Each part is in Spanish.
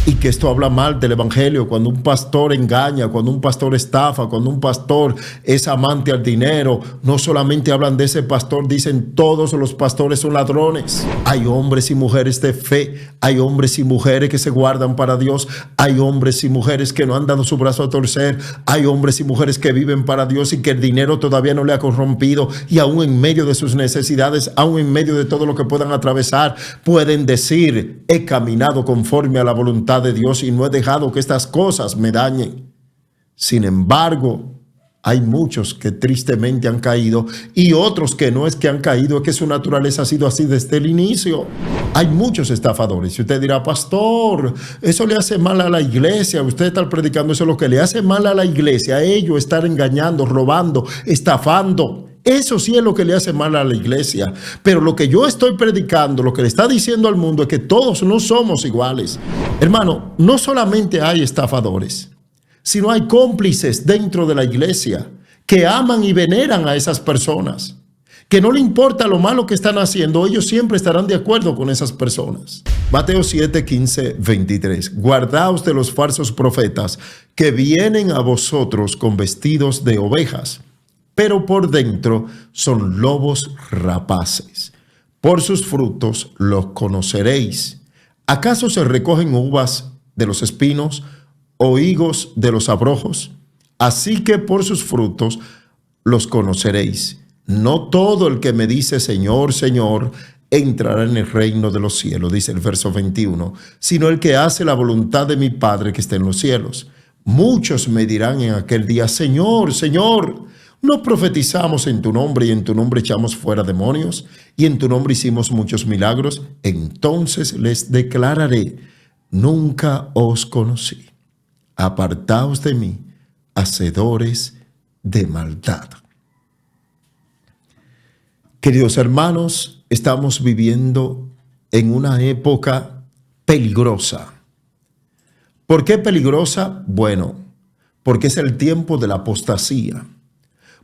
y que esto habla mal del evangelio, cuando un pastor engaña, cuando un pastor estafa, cuando un pastor es amante al dinero. No solamente hablan de ese pastor, dicen todos los pastores son ladrones. Hay hombres y mujeres de fe, hay hombres y mujeres que se guardan para Dios, hay hombres y mujeres que no han dado su brazo a torcer, hay hombres y mujeres que viven para Dios y que el dinero todavía no le ha corrompido, y aún en medio de sus necesidades, aún en medio de todo lo que puedan atravesar, pueden decir: he caminado conforme a la voluntad de Dios y no he dejado que estas cosas me dañen. Sin embargo, hay muchos que tristemente han caído, y otros que no es que han caído, es que su naturaleza ha sido así desde el inicio. Hay muchos estafadores. Y usted dirá: pastor, eso le hace mal a la iglesia. Usted está predicando eso, lo que le hace mal a la iglesia, a ellos estar engañando, robando, estafando. Eso sí es lo que le hace mal a la iglesia. Pero lo que yo estoy predicando, lo que le está diciendo al mundo, es que todos no somos iguales. Hermano, no solamente hay estafadores, sino hay cómplices dentro de la iglesia que aman y veneran a esas personas, que no le importa lo malo que están haciendo, ellos siempre estarán de acuerdo con esas personas. Mateo 7, 15, 23. Guardaos de los falsos profetas que vienen a vosotros con vestidos de ovejas, pero por dentro son lobos rapaces. Por sus frutos los conoceréis. ¿Acaso se recogen uvas de los espinos o higos de los abrojos? Así que por sus frutos los conoceréis. No todo el que me dice Señor, Señor, entrará en el reino de los cielos, dice el verso 21, sino el que hace la voluntad de mi Padre que está en los cielos. Muchos me dirán en aquel día: Señor, Señor, ¿no profetizamos en tu nombre y en tu nombre echamos fuera demonios y en tu nombre hicimos muchos milagros? Entonces les declararé: nunca os conocí. Apartaos de mí, hacedores de maldad. Queridos hermanos, estamos viviendo en una época peligrosa. ¿Por qué peligrosa? Bueno, porque es el tiempo de la apostasía,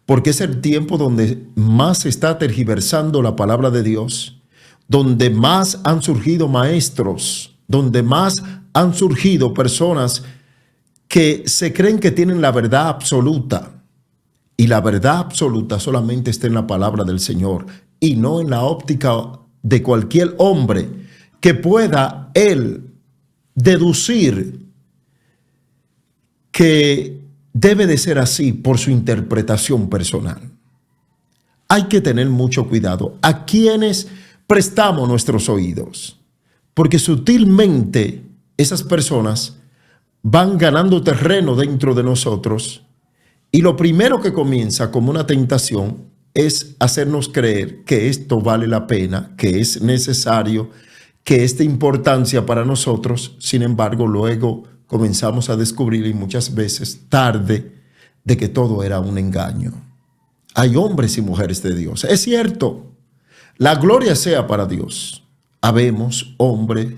porque es el tiempo donde más se está tergiversando la palabra de Dios, donde más han surgido maestros, donde más han surgido personas que se creen que tienen la verdad absoluta, y la verdad absoluta solamente está en la palabra del Señor y no en la óptica de cualquier hombre que pueda él deducir que debe de ser así por su interpretación personal. Hay que tener mucho cuidado a quienes prestamos nuestros oídos, porque sutilmente esas personas van ganando terreno dentro de nosotros, y lo primero que comienza como una tentación es hacernos creer que esto vale la pena, que es necesario, que es de importancia para nosotros. Sin embargo, luego comenzamos a descubrir, y muchas veces tarde, de que todo era un engaño. Hay hombres y mujeres de Dios. Es cierto, la gloria sea para Dios. Habemos hombres,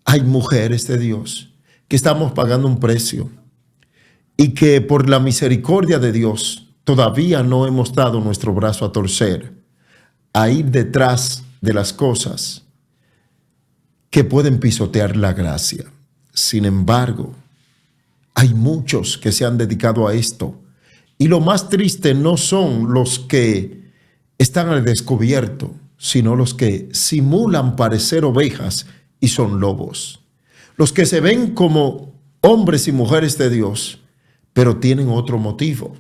hay mujeres de Dios que estamos pagando un precio, y que por la misericordia de Dios todavía no hemos dado nuestro brazo a torcer, a ir detrás de las cosas que pueden pisotear la gracia. Sin embargo, hay muchos que se han dedicado a esto, y lo más triste no son los que están al descubierto, sino los que simulan parecer ovejas y son lobos. Los que se ven como hombres y mujeres de Dios, pero tienen otro motivo.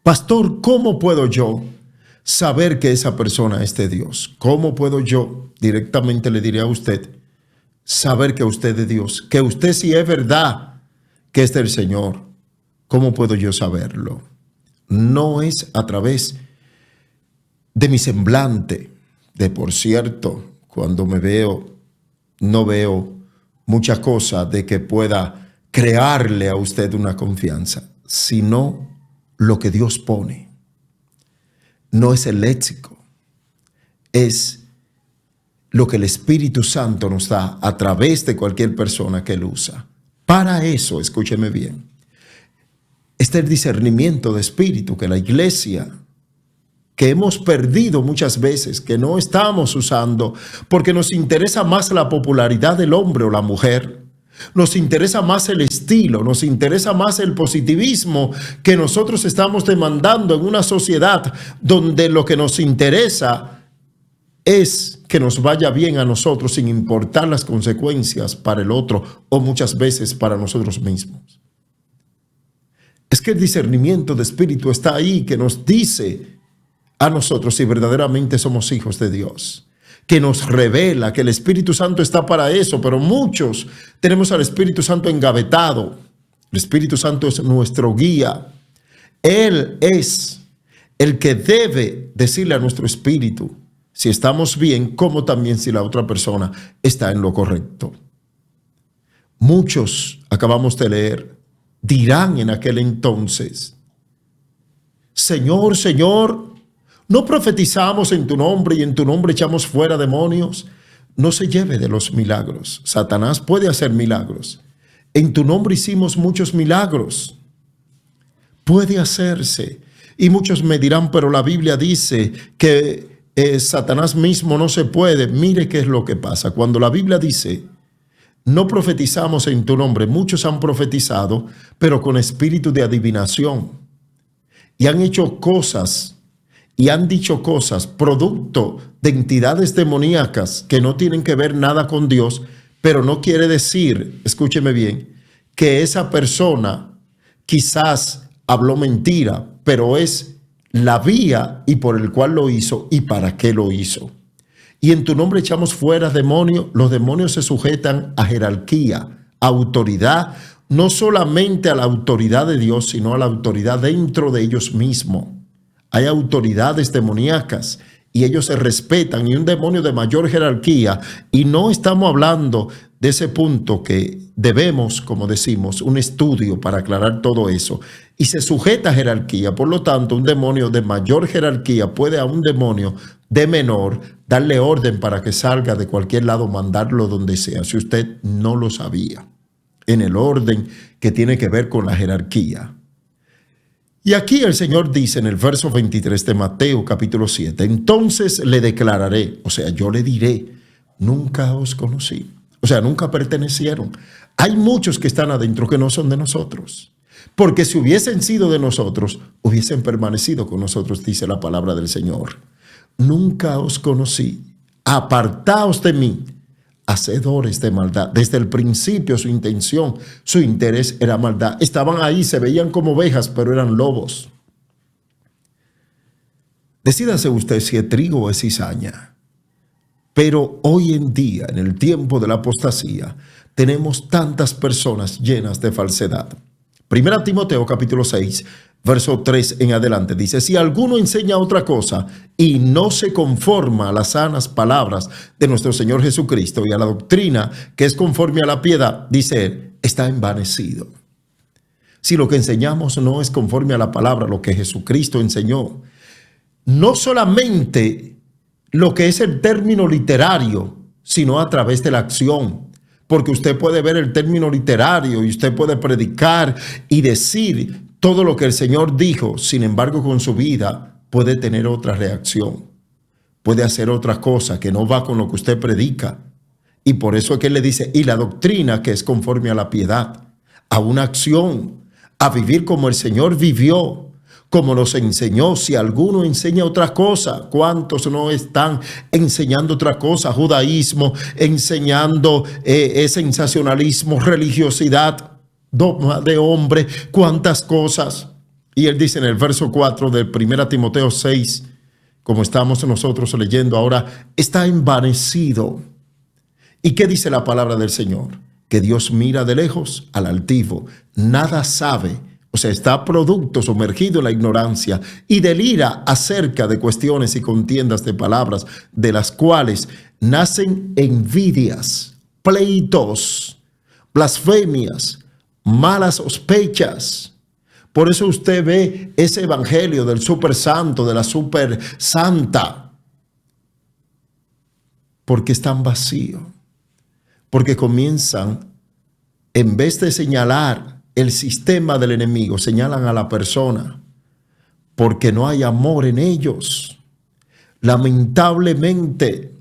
Pastor, ¿cómo puedo yo saber que esa persona es de Dios? ¿Cómo puedo yo, directamente le diré a usted, saber que usted es de Dios? Que usted sí es verdad que es del Señor. ¿Cómo puedo yo saberlo? No es a través de mi semblante. De por cierto, cuando me veo, no veo muchas cosas de que pueda crearle a usted una confianza, sino lo que Dios pone. No es el léxico, es lo que el Espíritu Santo nos da a través de cualquier persona que él usa. Para eso, escúcheme bien, está el discernimiento de espíritu que la iglesia que hemos perdido muchas veces, que no estamos usando, porque nos interesa más la popularidad del hombre o la mujer. Nos interesa más el estilo, nos interesa más el positivismo que nosotros estamos demandando en una sociedad donde lo que nos interesa es que nos vaya bien a nosotros sin importar las consecuencias para el otro o muchas veces para nosotros mismos. Es que el discernimiento de espíritu está ahí, que nos dice a nosotros si verdaderamente somos hijos de Dios, que nos revela que el Espíritu Santo está para eso, pero muchos tenemos al Espíritu Santo engavetado. El Espíritu Santo es nuestro guía. Él es el que debe decirle a nuestro espíritu si estamos bien, como también si la otra persona está en lo correcto. Muchos, acabamos de leer, dirán en aquel entonces: Señor, Señor, ¿no profetizamos en tu nombre y en tu nombre echamos fuera demonios? No se lleve de los milagros. Satanás puede hacer milagros. En tu nombre hicimos muchos milagros. Puede hacerse. Y muchos me dirán, pero la Biblia dice que Satanás mismo no se puede. Mire qué es lo que pasa. Cuando la Biblia dice, no profetizamos en tu nombre, muchos han profetizado, pero con espíritu de adivinación. Y han hecho cosas y han dicho cosas producto de entidades demoníacas que no tienen que ver nada con Dios, pero no quiere decir, escúcheme bien, que esa persona quizás habló mentira, pero es la vía y por el cual lo hizo y para qué lo hizo. Y en tu nombre echamos fuera demonios. Los demonios se sujetan a jerarquía, a autoridad, no solamente a la autoridad de Dios, sino a la autoridad dentro de ellos mismos. Hay autoridades demoníacas y ellos se respetan, y un demonio de mayor jerarquía, y no estamos hablando de ese punto que debemos, como decimos, un estudio para aclarar todo eso, y se sujeta a jerarquía. Por lo tanto, un demonio de mayor jerarquía puede a un demonio de menor darle orden para que salga de cualquier lado, mandarlo donde sea, si usted no lo sabía, en el orden que tiene que ver con la jerarquía. Y aquí el Señor dice en el verso 23 de Mateo capítulo 7, entonces le declararé, o sea, yo le diré, nunca os conocí. O sea, nunca pertenecieron. Hay muchos que están adentro que no son de nosotros, porque si hubiesen sido de nosotros, hubiesen permanecido con nosotros, dice la palabra del Señor. Nunca os conocí, apartaos de mí, hacedores de maldad. Desde el principio su intención, su interés era maldad. Estaban ahí, se veían como ovejas, pero eran lobos. Decídase usted si es trigo o es cizaña. Pero hoy en día, en el tiempo de la apostasía, tenemos tantas personas llenas de falsedad. Primera Timoteo capítulo 6, verso 3 en adelante, dice, si alguno enseña otra cosa y no se conforma a las sanas palabras de nuestro Señor Jesucristo y a la doctrina que es conforme a la piedad, dice él, está envanecido. Si lo que enseñamos no es conforme a la palabra, lo que Jesucristo enseñó, no solamente lo que es el término literario, sino a través de la acción. Porque usted puede ver el término literario y usted puede predicar y decir todo lo que el Señor dijo, sin embargo con su vida puede tener otra reacción. Puede hacer otra cosa que no va con lo que usted predica. Y por eso es que él le dice, y la doctrina que es conforme a la piedad, a una acción, a vivir como el Señor vivió, como nos enseñó. Si alguno enseña otra cosa, ¿cuántos no están enseñando otra cosa? Judaísmo, enseñando sensacionalismo, religiosidad, dogma de hombre, cuántas cosas. Y él dice en el verso 4 del 1 Timoteo 6, como estamos nosotros leyendo ahora, está envanecido. ¿Y qué dice la palabra del Señor? Que Dios mira de lejos al altivo, nada sabe. O sea, está producto, sumergido en la ignorancia y delira acerca de cuestiones y contiendas de palabras, de las cuales nacen envidias, pleitos, blasfemias, malas sospechas. Por eso usted ve ese evangelio del super santo, de la super santa, porque están vacíos, porque comienzan, en vez de señalar el sistema del enemigo, señalan a la persona. porque no hay amor en ellos. Lamentablemente,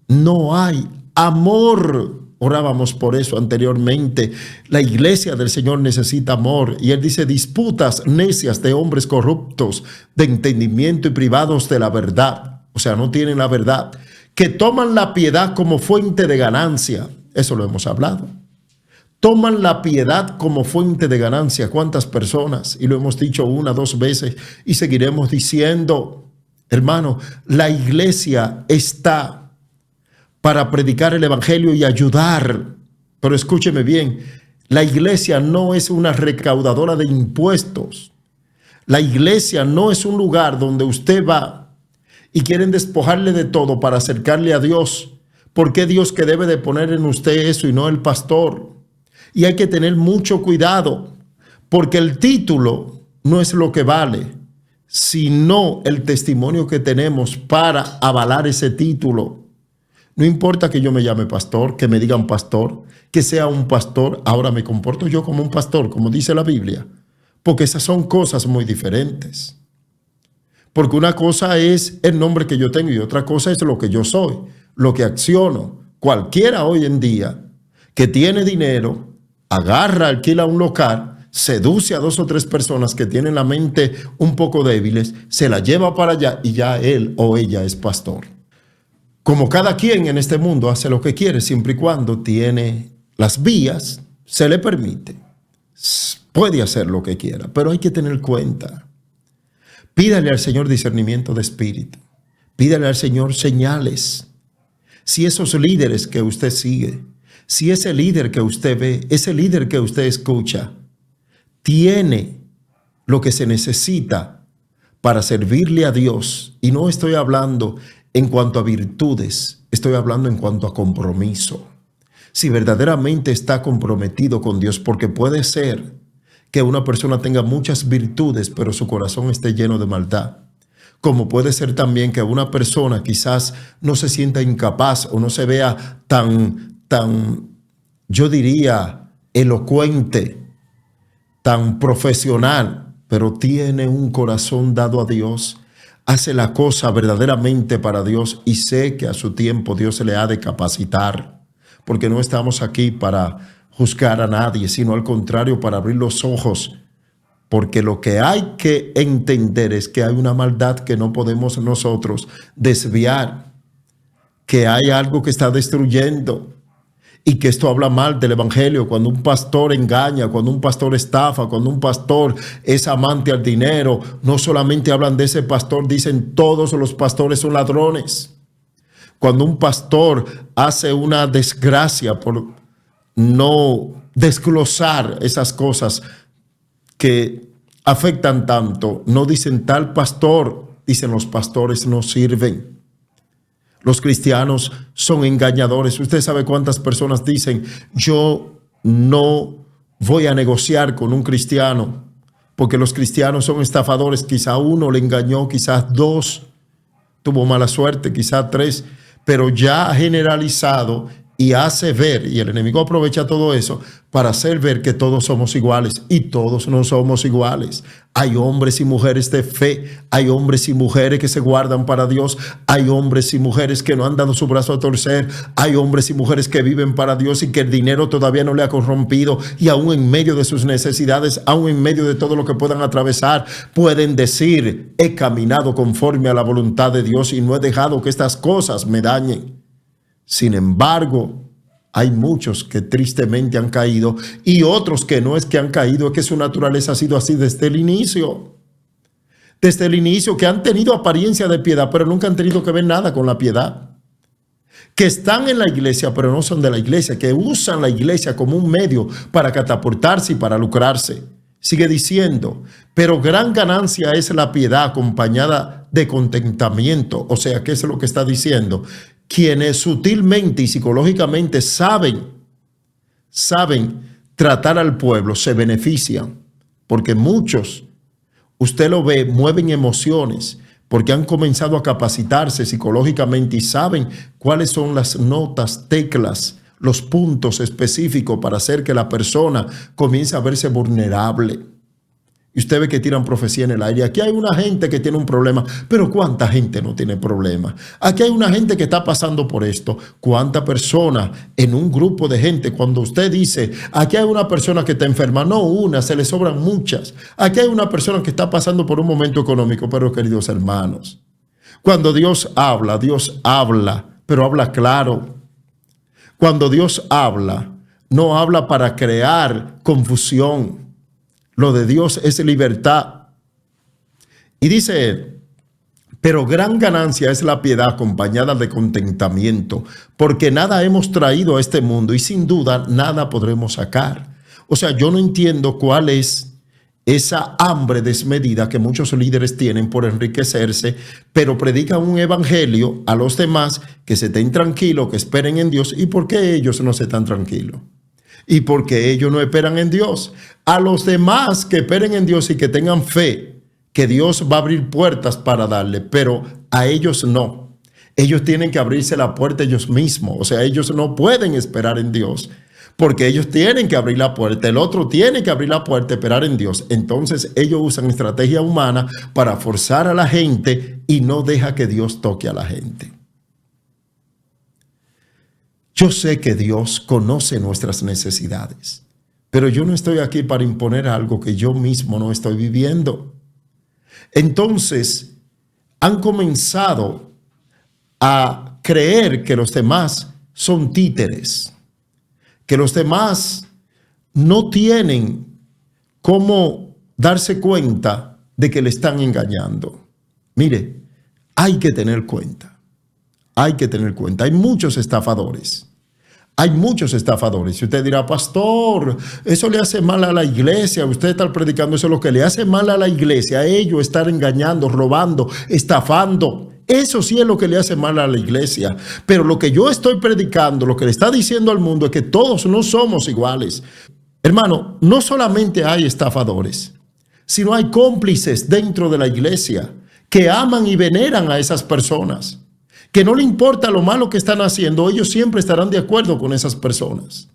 no hay amor. Orábamos por eso anteriormente. La iglesia del Señor necesita amor. Y Él dice, disputas necias de hombres corruptos de entendimiento y privados de la verdad. O sea, no tienen la verdad. Que toman la piedad como fuente de ganancia. Eso lo hemos hablado. Toman la piedad como fuente de ganancia. ¿Cuántas personas? Y lo hemos dicho 1, 2 veces y seguiremos diciendo, hermano, la iglesia está para predicar el evangelio y ayudar. Pero escúcheme bien, la iglesia no es una recaudadora de impuestos. La iglesia no es un lugar donde usted va y quieren despojarle de todo para acercarle a Dios. ¿Por qué Dios que debe de poner en usted eso y no el pastor? Y hay que tener mucho cuidado, porque el título no es lo que vale, sino el testimonio que tenemos para avalar ese título. No importa que yo me llame pastor, que me digan pastor, que sea un pastor, ahora me comporto yo como un pastor, como dice la Biblia, porque esas son cosas muy diferentes. Porque una cosa es el nombre que yo tengo y otra cosa es lo que yo soy, lo que acciono. Cualquiera hoy en día que tiene dinero, agarra, alquila un local, seduce a 2 o 3 personas que tienen la mente un poco débiles, se la lleva para allá y ya él o ella es pastor. Como cada quien en este mundo hace lo que quiere, siempre y cuando tiene las vías, se le permite. Puede hacer lo que quiera, pero hay que tener cuenta. Pídale al Señor discernimiento de espíritu. Pídale al Señor señales. Si esos líderes que usted sigue, si ese líder que usted ve, ese líder que usted escucha, tiene lo que se necesita para servirle a Dios, y no estoy hablando en cuanto a virtudes, estoy hablando en cuanto a compromiso. Si verdaderamente está comprometido con Dios, porque puede ser que una persona tenga muchas virtudes, pero su corazón esté lleno de maldad. Como puede ser también que una persona quizás no se sienta incapaz o no se vea tan, yo diría, elocuente, tan profesional, pero tiene un corazón dado a Dios, hace la cosa verdaderamente para Dios y sé que a su tiempo Dios se le ha de capacitar, porque no estamos aquí para juzgar a nadie, sino al contrario para abrir los ojos, porque lo que hay que entender es que hay una maldad que no podemos nosotros desviar, que hay algo que está destruyendo y que esto habla mal del evangelio. Cuando un pastor engaña, cuando un pastor estafa, cuando un pastor es amante al dinero, no solamente hablan de ese pastor, dicen todos los pastores son ladrones. Cuando un pastor hace una desgracia por no desglosar esas cosas que afectan tanto, no dicen tal pastor, dicen los pastores no sirven. Los cristianos son engañadores. Usted sabe cuántas personas dicen, yo no voy a negociar con un cristiano, porque los cristianos son estafadores. Quizá 1 le engañó, quizás 2 tuvo mala suerte, quizás 3, pero ya ha generalizado y hace ver, y el enemigo aprovecha todo eso para hacer ver que todos somos iguales, y todos no somos iguales. Hay hombres y mujeres de fe, hay hombres y mujeres que se guardan para Dios, hay hombres y mujeres que no han dado su brazo a torcer, hay hombres y mujeres que viven para Dios y que el dinero todavía no le ha corrompido, y aún en medio de sus necesidades, aún en medio de todo lo que puedan atravesar, pueden decir, he caminado conforme a la voluntad de Dios y no he dejado que estas cosas me dañen. Sin embargo, hay muchos que tristemente han caído y otros que no es que han caído, es que su naturaleza ha sido así desde el inicio. Desde el inicio, que han tenido apariencia de piedad, pero nunca han tenido que ver nada con la piedad. Que están en la iglesia, pero no son de la iglesia, que usan la iglesia como un medio para catapultarse y para lucrarse. Sigue diciendo, pero gran ganancia es la piedad acompañada de contentamiento. O sea, ¿qué es lo que está diciendo? Quienes sutilmente y psicológicamente saben tratar al pueblo se benefician, porque muchos, usted lo ve, mueven emociones, porque han comenzado a capacitarse psicológicamente y saben cuáles son las notas, teclas, los puntos específicos para hacer que la persona comience a verse vulnerable. Y usted ve que tiran profecía en el aire. Aquí hay una gente que tiene un problema, pero ¿cuánta gente no tiene problema? Aquí hay una gente que está pasando por esto. ¿Cuánta persona en un grupo de gente, cuando usted dice, aquí hay una persona que está enferma, no una, se le sobran muchas. Aquí hay una persona que está pasando por un momento económico, pero queridos hermanos, cuando Dios habla, pero habla claro. Cuando Dios habla, no habla para crear confusión. Lo de Dios es libertad. Y dice él, pero gran ganancia es la piedad acompañada de contentamiento, porque nada hemos traído a este mundo y sin duda nada podremos sacar. O sea, yo no entiendo cuál es esa hambre desmedida que muchos líderes tienen por enriquecerse, pero predican un evangelio a los demás que se estén tranquilos, que esperen en Dios. ¿Y por qué ellos no se están tranquilos? Y porque ellos no esperan en Dios. A los demás que esperen en Dios y que tengan fe, que Dios va a abrir puertas para darle, pero a ellos no. Ellos tienen que abrirse la puerta ellos mismos. O sea, ellos no pueden esperar en Dios, porque ellos tienen que abrir la puerta. El otro tiene que abrir la puerta, esperar en Dios. Entonces ellos usan estrategia humana para forzar a la gente y no deja que Dios toque a la gente. Yo sé que Dios conoce nuestras necesidades, pero yo no estoy aquí para imponer algo que yo mismo no estoy viviendo. Entonces, han comenzado a creer que los demás son títeres, que los demás no tienen cómo darse cuenta de que le están engañando. Mire, hay que tener cuenta. Hay que tener cuenta. Hay muchos estafadores. Hay muchos estafadores. Y usted dirá, pastor, eso le hace mal a la iglesia. Usted está predicando, eso es lo que le hace mal a la iglesia. A ellos estar engañando, robando, estafando. Eso sí es lo que le hace mal a la iglesia. Pero lo que yo estoy predicando, lo que le está diciendo al mundo es que todos no somos iguales. Hermano, no solamente hay estafadores, sino hay cómplices dentro de la iglesia que aman y veneran a esas personas. Que no le importa lo malo que están haciendo, ellos siempre estarán de acuerdo con esas personas.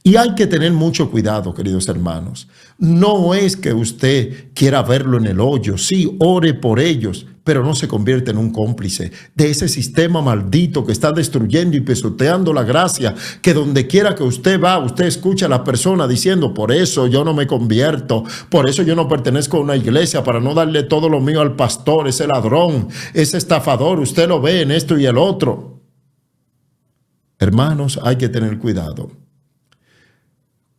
Y hay que tener mucho cuidado, queridos hermanos. No es que usted quiera verlo en el hoyo, sí, ore por ellos, pero no se convierte en un cómplice de ese sistema maldito que está destruyendo y pisoteando la gracia, que donde quiera que usted va, usted escucha a la persona diciendo, por eso yo no me convierto, por eso yo no pertenezco a una iglesia, para no darle todo lo mío al pastor, ese ladrón, ese estafador, usted lo ve en esto y el otro. Hermanos, hay que tener cuidado.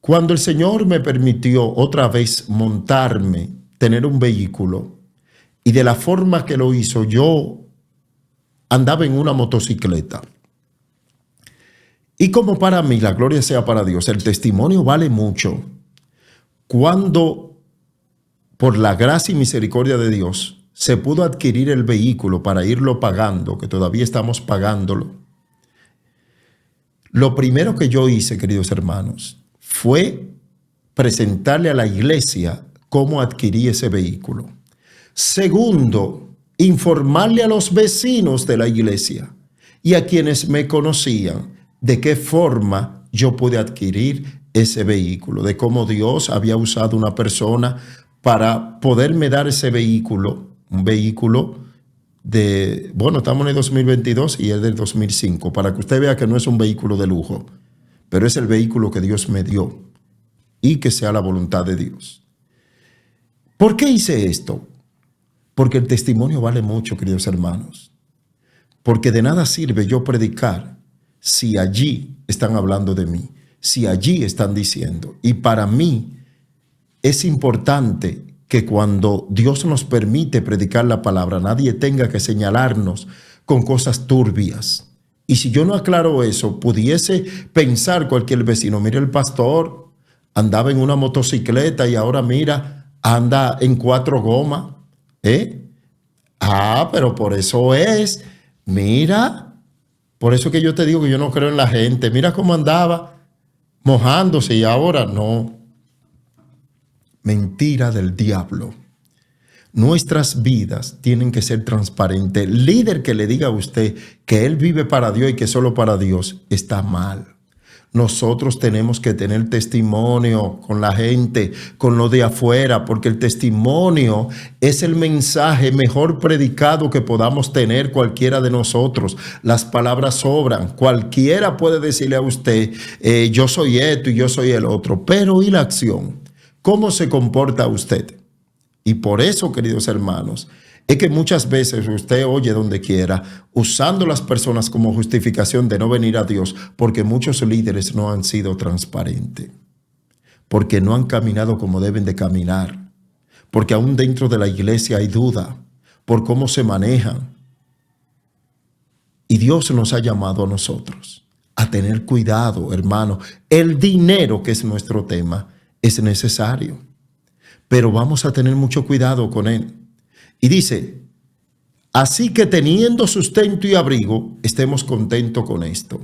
Cuando el Señor me permitió otra vez montarme, tener un vehículo, y de la forma que lo hizo, yo andaba en una motocicleta. Y como para mí, la gloria sea para Dios, el testimonio vale mucho. Cuando, por la gracia y misericordia de Dios, se pudo adquirir el vehículo para irlo pagando, que todavía estamos pagándolo. Lo primero que yo hice, queridos hermanos, fue presentarle a la iglesia cómo adquirí ese vehículo. Segundo, informarle a los vecinos de la iglesia y a quienes me conocían de qué forma yo pude adquirir ese vehículo, de cómo Dios había usado una persona para poderme dar ese vehículo, un vehículo de, bueno, estamos en el 2022 y es del 2005, para que usted vea que no es un vehículo de lujo, pero es el vehículo que Dios me dio y que sea la voluntad de Dios. ¿Por qué hice esto? Porque el testimonio vale mucho, queridos hermanos. Porque de nada sirve yo predicar si allí están hablando de mí, si allí están diciendo. Y para mí es importante que cuando Dios nos permite predicar la palabra, nadie tenga que señalarnos con cosas turbias. Y si yo no aclaro eso, pudiese pensar cualquier vecino, mire, el pastor andaba en una motocicleta y ahora mira, anda en 4 gomas. Pero por eso es, mira, por eso que yo te digo que yo no creo en la gente. Mira cómo andaba mojándose y ahora no. Mentira del diablo. Nuestras vidas tienen que ser transparentes. El líder que le diga a usted que él vive para Dios y que solo para Dios está mal. Nosotros tenemos que tener testimonio con la gente, con lo de afuera, porque el testimonio es el mensaje mejor predicado que podamos tener cualquiera de nosotros. Las palabras sobran. Cualquiera puede decirle a usted, yo soy esto y yo soy el otro. Pero ¿y la acción? ¿Cómo se comporta usted? Y por eso, queridos hermanos, es que muchas veces usted oye donde quiera, usando las personas como justificación de no venir a Dios, porque muchos líderes no han sido transparentes, porque no han caminado como deben de caminar, porque aún dentro de la iglesia hay duda por cómo se manejan. Y Dios nos ha llamado a nosotros a tener cuidado, hermano. El dinero, que es nuestro tema, es necesario, pero vamos a tener mucho cuidado con él. Y dice, así que teniendo sustento y abrigo, estemos contentos con esto.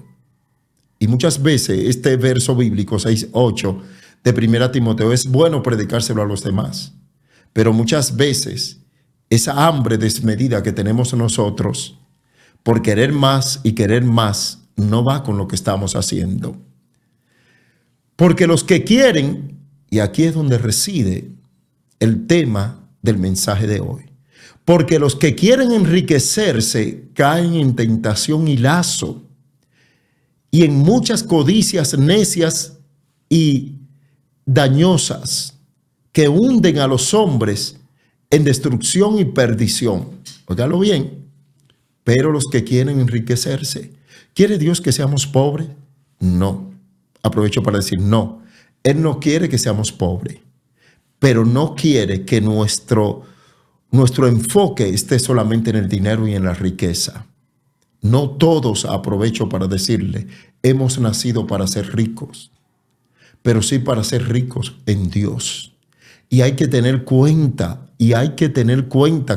Y muchas veces este verso bíblico 6:8 de 1 Timoteo es bueno predicárselo a los demás. Pero muchas veces esa hambre desmedida que tenemos nosotros por querer más y querer más no va con lo que estamos haciendo. Porque los que quieren, y aquí es donde reside el tema del mensaje de hoy, porque los que quieren enriquecerse caen en tentación y lazo y en muchas codicias necias y dañosas que hunden a los hombres en destrucción y perdición. Óigalo bien. Pero los que quieren enriquecerse, ¿quiere Dios que seamos pobres? No. Aprovecho para decir no. Él no quiere que seamos pobres, pero no quiere que nuestro enfoque esté solamente en el dinero y en la riqueza. No todos, aprovecho para decirle, hemos nacido para ser ricos, pero sí para ser ricos en Dios. Y hay que tener cuenta,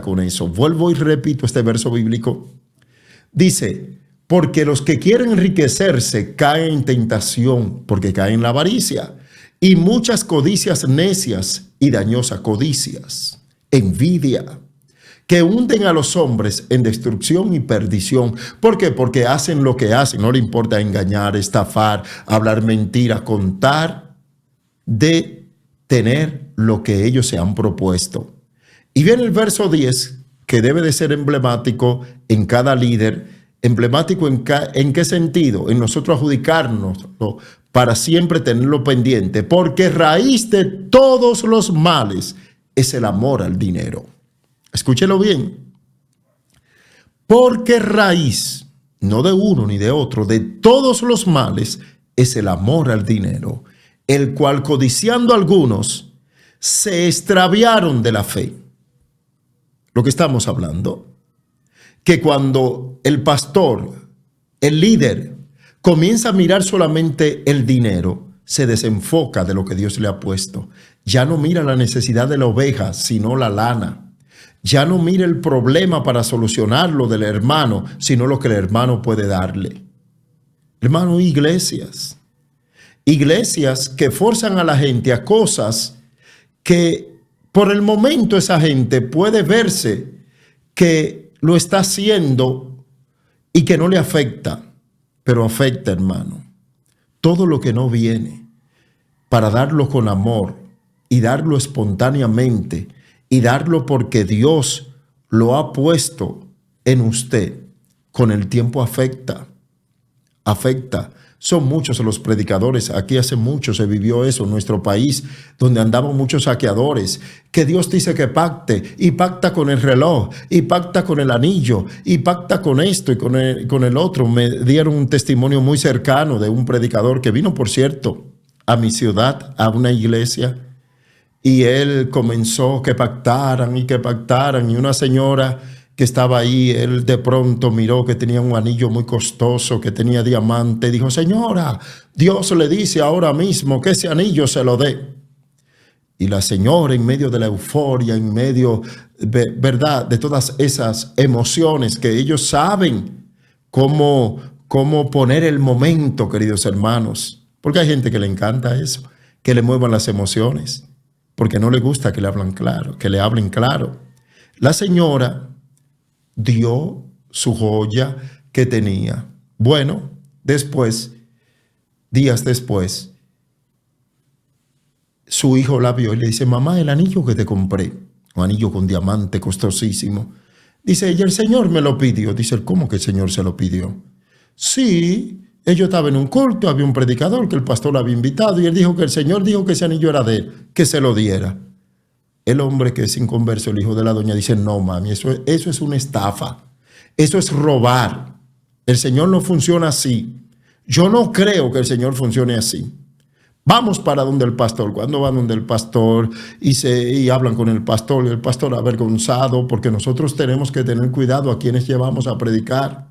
con eso. Vuelvo y repito este verso bíblico. Dice, porque los que quieren enriquecerse caen en tentación, porque caen en la avaricia, y muchas codicias necias y dañosas, codicias, envidia, que hunden a los hombres en destrucción y perdición. ¿Por qué? Porque hacen lo que hacen. No le importa engañar, estafar, hablar mentira, contar de tener lo que ellos se han propuesto. Y viene el verso 10, que debe de ser emblemático en cada líder. ¿Emblemático en qué sentido? En nosotros adjudicárnoslo para siempre tenerlo pendiente. Porque raíz de todos los males es el amor al dinero. Escúchelo bien. Porque raíz, no de uno ni de otro, de todos los males es el amor al dinero, el cual codiciando algunos se extraviaron de la fe. Lo que estamos hablando, que cuando el pastor, el líder, comienza a mirar solamente el dinero, se desenfoca de lo que Dios le ha puesto. Ya no mira la necesidad de la oveja, sino la lana. Ya no mira el problema para solucionarlo del hermano, sino lo que el hermano puede darle. Hermano, iglesias que forzan a la gente a cosas que por el momento esa gente puede verse que lo está haciendo y que no le afecta, pero afecta, hermano. Todo lo que no viene para darlo con amor y darlo espontáneamente y darlo porque Dios lo ha puesto en usted, con el tiempo afecta. Son muchos los predicadores, aquí hace mucho se vivió eso en nuestro país, donde andaban muchos saqueadores, que Dios dice que pacte, y pacta con el reloj, y pacta con el anillo, y pacta con esto y con el otro. Me dieron un testimonio muy cercano de un predicador que vino, por cierto, a mi ciudad, a una iglesia, y él comenzó que pactaran, y una señora que estaba ahí, él de pronto miró que tenía un anillo muy costoso, que tenía diamante, dijo, señora, Dios le dice ahora mismo que ese anillo se lo dé. Y la señora, en medio de la euforia, en medio, ¿verdad?, de todas esas emociones que ellos saben cómo poner el momento, queridos hermanos, porque hay gente que le encanta eso, que le muevan las emociones, porque no le gusta que le hablen claro. La señora dio su joya que tenía. Bueno, después Días después, su hijo la vio y le dice, mamá, el anillo que te compré, un anillo con diamante costosísimo. Dice ella, el Señor me lo pidió. Dice, ¿cómo que el Señor se lo pidió? Sí, ellos estaban en un culto, había un predicador que el pastor había invitado y él dijo que el Señor dijo que ese anillo era de él, que se lo diera. El hombre que es inconverso, el hijo de la doña, dice, no mami, eso es una estafa, eso es robar. El Señor no funciona así. Yo no creo que el Señor funcione así. Vamos para donde el pastor. Cuando van donde el pastor y hablan con el pastor avergonzado, porque nosotros tenemos que tener cuidado a quienes llevamos a predicar.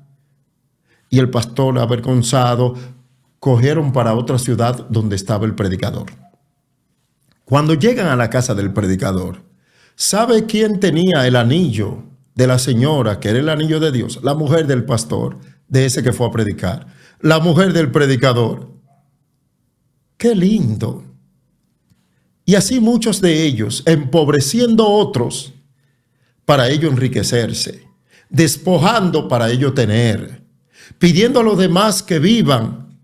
Y el pastor avergonzado cogieron para otra ciudad donde estaba el predicador. Cuando llegan a la casa del predicador, ¿sabe quién tenía el anillo de la señora, que era el anillo de Dios? La mujer del pastor, de ese que fue a predicar. La mujer del predicador. ¡Qué lindo! Y así muchos de ellos, empobreciendo a otros para ello enriquecerse, despojando para ello tener, pidiendo a los demás que vivan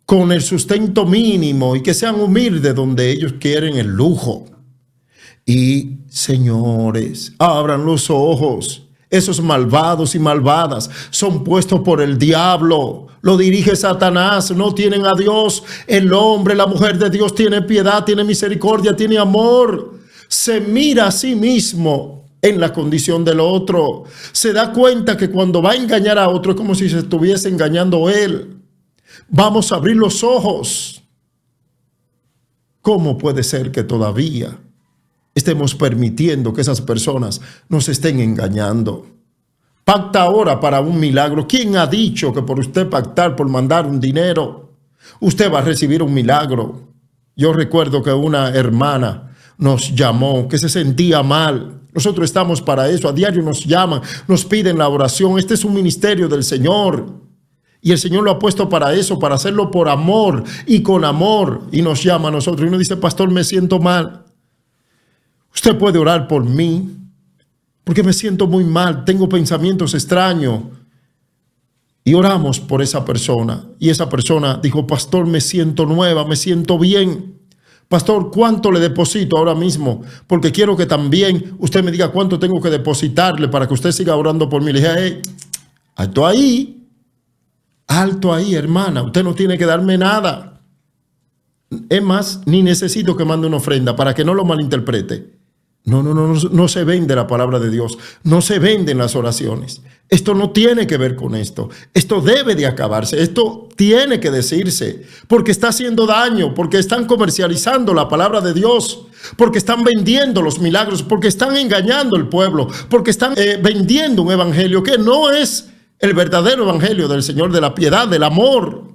con el sustento mínimo y que sean humildes donde ellos quieren el lujo. Y señores, abran los ojos. Esos malvados y malvadas son puestos por el diablo. Lo dirige Satanás, no tienen a Dios. El hombre, la mujer de Dios tiene piedad, tiene misericordia, tiene amor. Se mira a sí mismo en la condición del otro. Se da cuenta que cuando va a engañar a otro es como si se estuviese engañando él. Vamos a abrir los ojos. ¿Cómo puede ser que todavía estemos permitiendo que esas personas nos estén engañando? Pacta ahora para un milagro. ¿Quién ha dicho que por usted pactar, por mandar un dinero, usted va a recibir un milagro? Yo recuerdo que una hermana nos llamó, que se sentía mal. Nosotros estamos para eso. A diario nos llaman, nos piden la oración. Este es un ministerio del Señor. Y el Señor lo ha puesto para eso, para hacerlo por amor y con amor. Y nos llama a nosotros y nos dice, pastor, me siento mal. Usted puede orar por mí, porque me siento muy mal, tengo pensamientos extraños. Y oramos por esa persona. Y esa persona dijo, pastor, me siento nueva, me siento bien. Pastor, ¿cuánto le deposito ahora mismo? Porque quiero que también usted me diga cuánto tengo que depositarle para que usted siga orando por mí. Le dije, hey, alto ahí, hermana, usted no tiene que darme nada. Es más, ni necesito que mande una ofrenda para que no lo malinterprete. No se vende la palabra de Dios, no se venden las oraciones. Esto no tiene que ver con esto. Esto debe de acabarse, esto tiene que decirse, porque está haciendo daño, porque están comercializando la palabra de Dios, porque están vendiendo los milagros, porque están engañando al pueblo, porque están vendiendo un evangelio que no es el verdadero evangelio del Señor, de la piedad, del amor.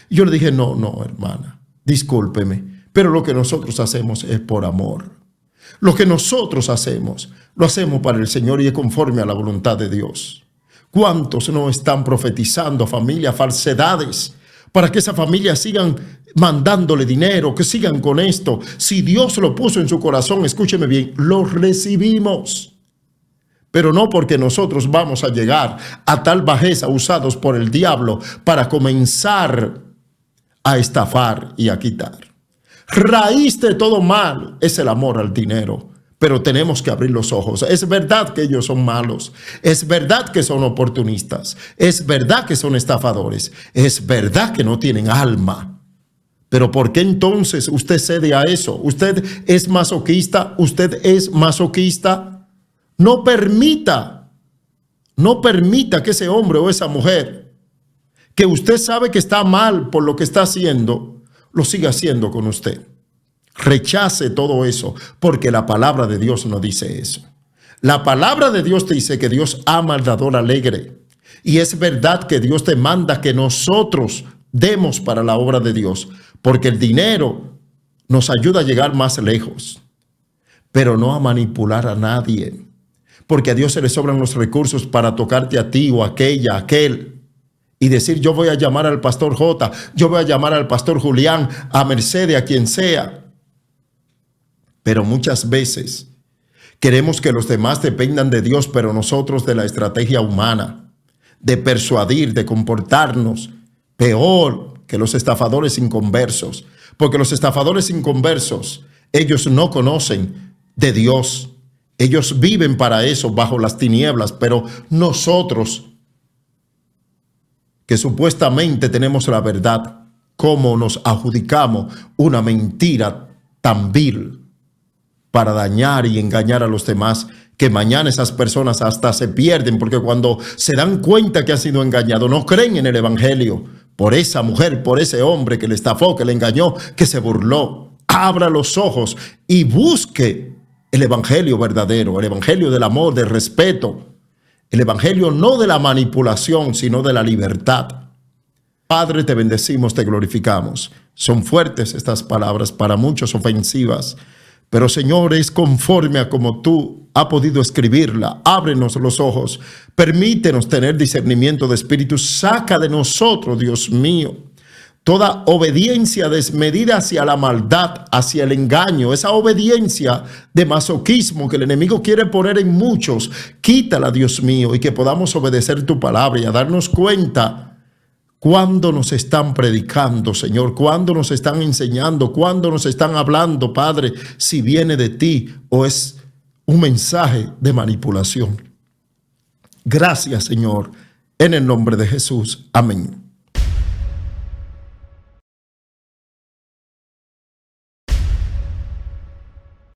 Y yo le dije, no, hermana, discúlpeme, pero lo que nosotros hacemos es por amor. Lo que nosotros hacemos, lo hacemos para el Señor y es conforme a la voluntad de Dios. ¿Cuántos no están profetizando a familia falsedades para que esa familia sigan mandándole dinero, que sigan con esto? Si Dios lo puso en su corazón, escúcheme bien, lo recibimos. Pero no porque nosotros vamos a llegar a tal bajeza usados por el diablo para comenzar a estafar y a quitar. Raíz de todo mal es el amor al dinero, pero tenemos que abrir los ojos. Es verdad que ellos son malos, es verdad que son oportunistas, es verdad que son estafadores, es verdad que no tienen alma. Pero ¿por qué entonces usted cede a eso? ¿Usted es masoquista? ¿Usted es masoquista? No permita que ese hombre o esa mujer, que usted sabe que está mal por lo que está haciendo, lo siga haciendo con usted. Rechace todo eso, porque la palabra de Dios no dice eso. La palabra de Dios te dice que Dios ama al dador alegre. Y es verdad que Dios te manda que nosotros demos para la obra de Dios, porque el dinero nos ayuda a llegar más lejos, pero no a manipular a nadie, porque a Dios se le sobran los recursos para tocarte a ti o a aquella, a aquel. Y decir, yo voy a llamar al pastor J, yo voy a llamar al pastor Julián, a Mercedes, a quien sea. Pero muchas veces queremos que los demás dependan de Dios, pero nosotros de la estrategia humana, de persuadir, de comportarnos peor que los estafadores inconversos, porque los estafadores inconversos, ellos no conocen de Dios. Ellos viven para eso, bajo las tinieblas, pero nosotros, que supuestamente tenemos la verdad, ¿cómo nos adjudicamos una mentira tan vil para dañar y engañar a los demás? Que mañana esas personas hasta se pierden, porque cuando se dan cuenta que han sido engañados, no creen en el evangelio por esa mujer, por ese hombre que le estafó, que le engañó, que se burló. Abra los ojos y busque el evangelio verdadero, el evangelio del amor, del respeto, el evangelio no de la manipulación, sino de la libertad. Padre, te bendecimos, te glorificamos. Son fuertes estas palabras, para muchos ofensivas, pero Señor, es conforme a como tú has podido escribirla. Ábrenos los ojos, permítenos tener discernimiento de espíritu. Saca de nosotros, Dios mío, toda obediencia desmedida hacia la maldad, hacia el engaño, esa obediencia de masoquismo que el enemigo quiere poner en muchos. Quítala, Dios mío, y que podamos obedecer tu palabra y a darnos cuenta cuando nos están predicando, Señor, cuando nos están enseñando, cuando nos están hablando, Padre, si viene de ti o es un mensaje de manipulación. Gracias, Señor, en el nombre de Jesús. Amén.